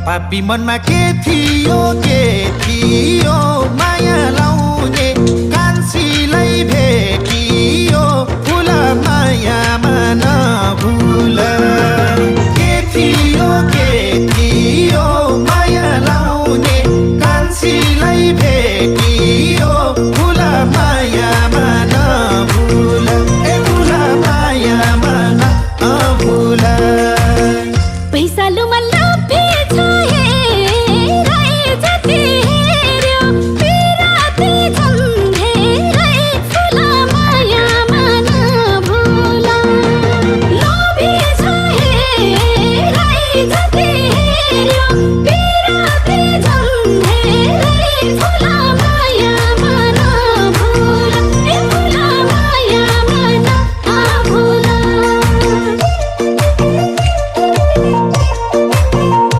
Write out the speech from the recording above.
पापी मनमा के थियो माया लाउने कान्छीलाई भेटियो फुल मायामा नभुल के थियो माया लाउने कान्छीलाई भेटियो फुल मायामा नभुल ए फुल मायामा नभुल पैसालुमा लोभे छाए राई जति हेर्यो पिराती झन्धे राई फुल मायामा नभुल लोभे छाए राई जति हेर्यो